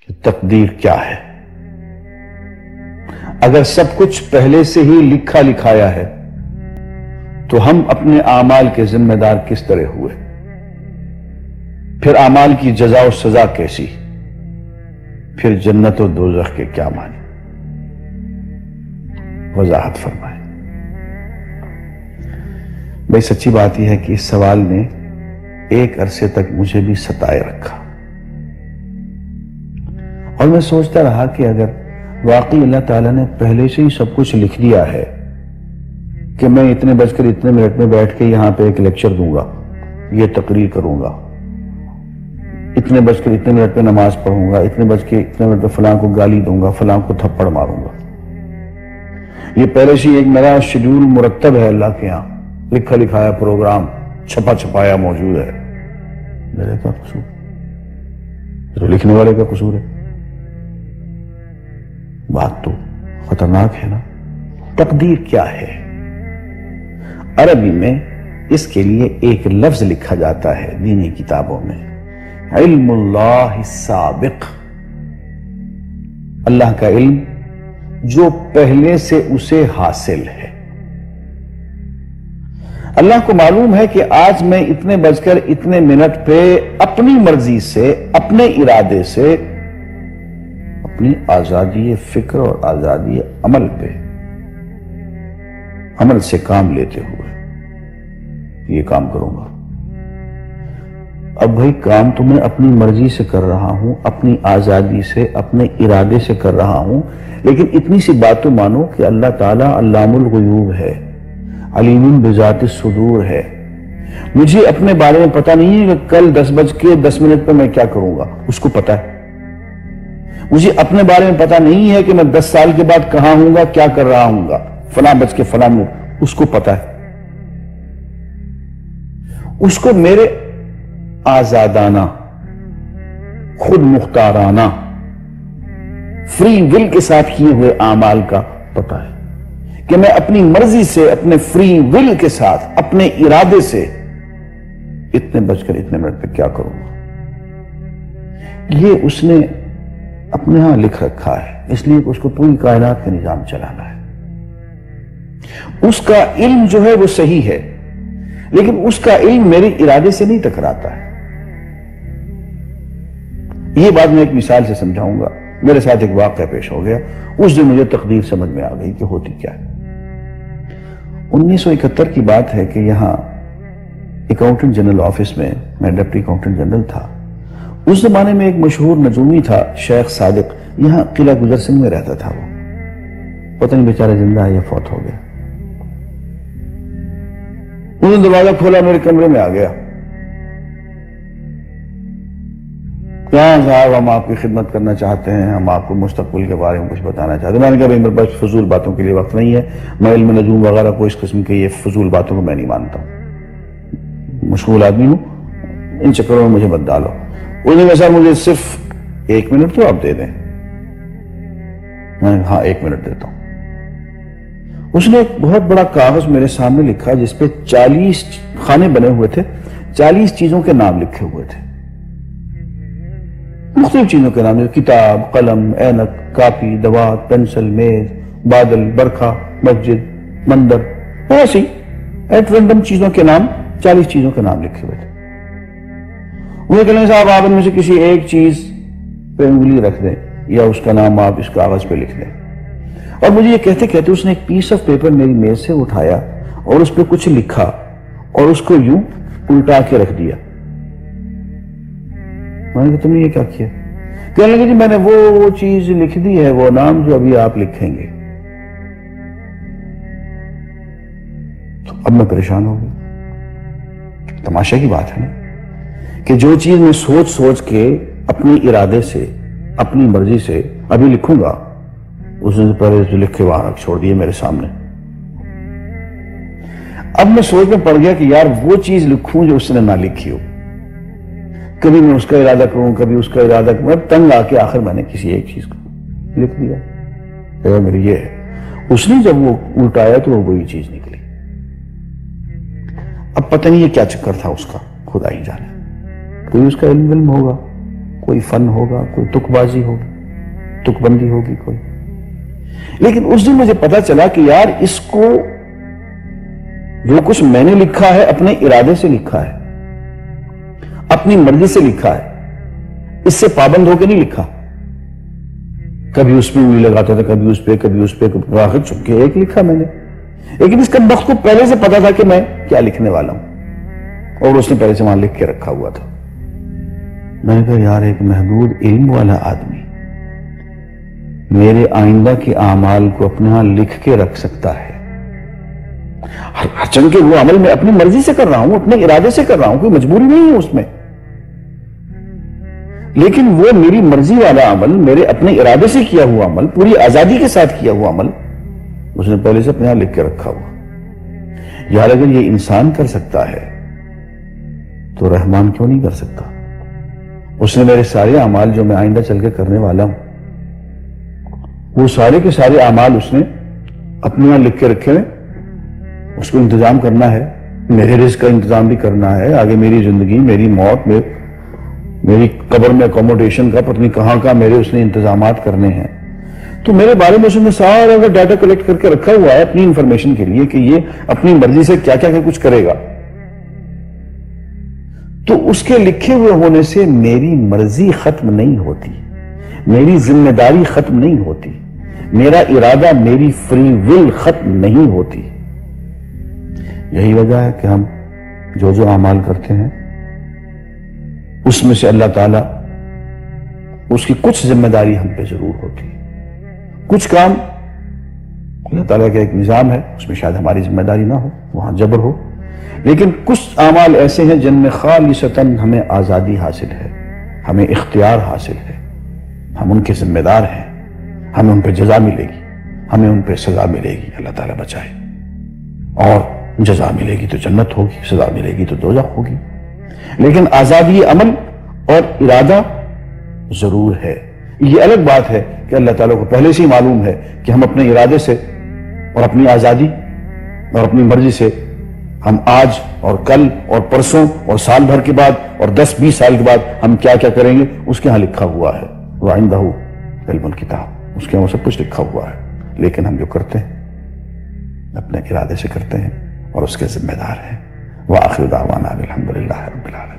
کہ تقدیر کیا ہے؟ اگر سب کچھ پہلے سے ہی لکھا لکھایا ہے تو ہم اپنے اعمال کے ذمہ دار کس طرح ہوئے؟ پھر اعمال کی جزا و سزا کیسی؟ پھر جنت و دوزخ کے کیا معنی؟ وضاحت فرمائیں۔ بھئی سچی بات یہ ہے کہ اس سوال نے ایک عرصے تک مجھے بھی ستائے رکھا، اور میں سوچتا رہا کہ اگر واقعی اللہ تعالیٰ نے پہلے سے ہی سب کچھ لکھ دیا ہے کہ میں اتنے بج کر اتنے منٹ میں بیٹھ کے یہاں پہ ایک لیکچر دوں گا، یہ تقریر کروں گا، اتنے بج کر اتنے منٹ پہ نماز پڑھوں گا، اتنے بج کے اتنے منٹ پہ فلاں کو گالی دوں گا، فلاں کو تھپڑ ماروں گا، یہ پہلے سے ایک میرا شیڈول مرتب ہے اللہ کے ہاں، لکھا لکھایا پروگرام چھپا چھپایا موجود ہے، میرے کا قصور؟ تو لکھنے والے کا قصور ہے؟ بات تو خطرناک ہے نا۔ تقدیر کیا ہے؟ عربی میں اس کے لیے ایک لفظ لکھا جاتا ہے دینی کتابوں میں، علم اللہ السابق، اللہ کا علم جو پہلے سے اسے حاصل ہے۔ اللہ کو معلوم ہے کہ آج میں اتنے بج کر اتنے منٹ پہ اپنی مرضی سے، اپنے ارادے سے، اپنی آزادی فکر اور آزادی عمل پہ، عمل سے کام لیتے ہوئے یہ کام کروں گا۔ اب بھائی کام تو میں اپنی مرضی سے کر رہا ہوں، اپنی آزادی سے، اپنے ارادے سے کر رہا ہوں، لیکن اتنی سی بات تو مانو کہ اللہ تعالیٰ علام الغیوب ہے، علیم بذات الصدور ہے۔ مجھے اپنے بارے میں پتہ نہیں ہے کہ کل 10:10 پہ میں کیا کروں گا، اس کو پتہ ہے۔ مجھے اپنے بارے میں پتہ نہیں ہے کہ میں 10 سال کے بعد کہاں ہوں گا، کیا کر رہا ہوں گا، فلاں بج کے فلاں منٹ، اس کو پتہ ہے۔ اس کو میرے آزادانہ، خود مختارانہ، فری ول کے ساتھ کیے ہوئے اعمال کا پتہ ہے کہ میں اپنی مرضی سے، اپنے فری ول کے ساتھ، اپنے ارادے سے اتنے بج کر اتنے منٹ پہ کیا کروں گا۔ یہ اس نے اپنے ہاں لکھ رکھا ہے، اس لیے کہ اس کو پوری کائنات کا نظام چلانا ہے۔ اس کا علم جو ہے وہ صحیح ہے، لیکن اس کا علم میرے ارادے سے نہیں ٹکراتا ہے۔ یہ بات میں ایک مثال سے سمجھاؤں گا۔ میرے ساتھ ایک واقعہ پیش ہو گیا، اس دن مجھے تقدیر سمجھ میں آ گئی کہ ہوتی کیا ہے۔ 1971 کی بات ہے کہ یہاں اکاؤنٹنٹ جنرل آفس میں میں ڈپٹی اکاؤنٹنٹ جنرل تھا۔ اس زمانے میں ایک مشہور نجومی تھا شیخ صادق، یہاں قلعہ گزر سنگھ میں رہتا تھا، وہ پتہ نہیں بیچارہ زندہ ہے یا فوت ہو گیا۔ انہوں نے دروازہ کھولا، میرے کمرے میں آ گیا، کیا صاحب ہم آپ کی خدمت کرنا چاہتے ہیں، ہم آپ کو مستقبل کے بارے میں کچھ بتانا چاہتے ہیں۔ میں نے کہا میرے پاس فضول باتوں کے لیے وقت نہیں ہے، میں علم نجوم وغیرہ کو اس قسم کے یہ فضول باتوں کو میں نہیں مانتا ہوں، مشغول آدمی ہوں، ان چکروں میں مجھے مت ڈالو۔ انہوں نے کہا سر مجھے صرف 1 منٹ تو آپ دے دیں۔ میں نے کہا ہاں 1 منٹ دیتا ہوں۔ اس نے ایک بہت بڑا کاغذ میرے سامنے لکھا جس پہ 40 خانے بنے ہوئے تھے، 40 چیزوں کے نام لکھے ہوئے تھے، مختلف چیزوں کے نام، کتاب، قلم، اینک، کاپی، دوات، پینسل، میز، بادل، برکھا، مسجد، مندر، ایسی ایٹ رینڈم چیزوں کے نام، 40 چیزوں کے نام لکھے ہوئے تھے۔ وہ کہنے صاحب آپ ان میں سے کسی ایک چیز پہ انگلی رکھ دیں یا اس کا نام آپ اس کاغذ پہ لکھ دیں۔ اور مجھے یہ کہتے کہتے اس نے ایک پیس آف پیپر میری میز سے اٹھایا اور اس پہ کچھ لکھا اور اس کو یوں الٹا کے رکھ دیا۔ میں نے کہا تم نے یہ کیا کیا؟ کہنے لگے جی میں نے وہ چیز لکھ دی ہے، وہ نام جو ابھی آپ لکھیں گے۔ تو اب میں پریشان ہو گیا۔ تماشا کی بات ہے نا کہ جو چیز میں سوچ سوچ کے اپنی ارادے سے، اپنی مرضی سے ابھی لکھوں گا، اس نے پہلے جو لکھ کے وہاں چھوڑ دیے میرے سامنے۔ اب میں سوچ میں پڑ گیا کہ یار وہ چیز لکھوں جو اس نے نہ لکھی ہو، کبھی میں اس کا ارادہ کروں، کبھی اس کا ارادہ کروں، تنگ آ کے آخر میں نے کسی ایک چیز کو لکھ دیا، میری یہ ہے۔ اس نے جب وہ الٹایا تو وہ وہی چیز نکلی۔ اب پتہ نہیں یہ کیا چکر تھا اس کا، خدا ہی جانے، کوئی اس کا علم ہوگا، کوئی فن ہوگا، کوئی تک بازی ہوگی، تک بندی ہوگی کوئی. لیکن اس دن مجھے پتا چلا کہ یار اس کو جو کچھ میں نے لکھا ہے اپنے ارادے سے لکھا ہے، اپنی مرضی سے لکھا ہے، اس سے پابند ہو کے نہیں لکھا. کبھی اس پہ انگلی لگاتا تھا، کبھی اس پہ آخر چپ کے ایک لکھا میں نے. لیکن اس کا وقت کو پہلے سے پتا تھا کہ میں کیا لکھنے والا ہوں، اور اس نے پہلے سے وہاں لکھ کے رکھا ہوا تھا. میں نے کہا یار ایک محدود علم والا آدمی میرے آئندہ کے اعمال کو اپنے ہاں لکھ کے رکھ سکتا ہے. چونکہ وہ عمل میں اپنی مرضی سے کر رہا ہوں، اپنے ارادے سے کر رہا ہوں، کوئی مجبوری نہیں ہے اس میں. لیکن وہ میری مرضی والا عمل، میرے اپنے ارادے سے کیا ہوا عمل، پوری آزادی کے ساتھ کیا ہوا عمل، اس نے پہلے سے اپنے یہاں لکھ کے رکھا ہوا. یار اگر یہ انسان کر سکتا ہے تو رحمان کیوں نہیں کر سکتا؟ اس نے میرے سارے اعمال جو میں آئندہ چل کے کرنے والا ہوں، وہ سارے کے سارے اعمال اس نے اپنے یہاں لکھ کے رکھے ہیں. اس کو انتظام کرنا ہے، میرے رزق کا انتظام بھی کرنا ہے، آگے میری زندگی، میری موت، میری قبر میں اکوموڈیشن کا پتہ نہیں کہاں کا میرے اس نے انتظامات کرنے ہیں. تو میرے بارے میں اس نے سارا ڈیٹا کلیکٹ کر کے رکھا ہوا ہے اپنی انفارمیشن کے لیے کہ یہ اپنی مرضی سے کیا کیا کچھ کرے گا. تو اس کے لکھے ہوئے ہونے سے میری مرضی ختم نہیں ہوتی، میری ذمہ داری ختم نہیں ہوتی، میرا ارادہ، میری فری ول ختم نہیں ہوتی. یہی وجہ ہے کہ ہم جو اعمال کرتے ہیں اس میں سے اللہ تعالیٰ اس کی کچھ ذمہ داری ہم پہ ضرور ہوتی ہے. کچھ کام اللہ تعالیٰ کا ایک نظام ہے، اس میں شاید ہماری ذمہ داری نہ ہو، وہاں جبر ہو. لیکن کچھ اعمال ایسے ہیں جن میں خالصتاً ہمیں آزادی حاصل ہے، ہمیں اختیار حاصل ہے، ہم ان کے ذمہ دار ہیں، ہمیں ان پہ جزا ملے گی، ہمیں ان پہ سزا ملے گی، اللہ تعالیٰ بچائے. اور جزا ملے گی تو جنت ہوگی، سزا ملے گی تو دوزخ ہوگی. لیکن آزادی عمل اور ارادہ ضرور ہے. یہ الگ بات ہے کہ اللہ تعالیٰ کو پہلے سے ہی معلوم ہے کہ ہم اپنے ارادے سے اور اپنی آزادی اور اپنی مرضی سے ہم آج اور کل اور پرسوں اور سال بھر کے بعد اور 10-20 سال کے بعد ہم کیا کیا کریں گے اس کے ہاں لکھا ہوا ہے. وَعِنْدَهُ عِلْمُ الْكِتَابِ، اس کے ہاں وہ سب کچھ لکھا ہوا ہے. لیکن ہم جو کرتے ہیں اپنے ارادے سے کرتے ہیں اور اس کے ذمہ دار ہیں. وآخر دعوانا الحمدللہ رب العالمین.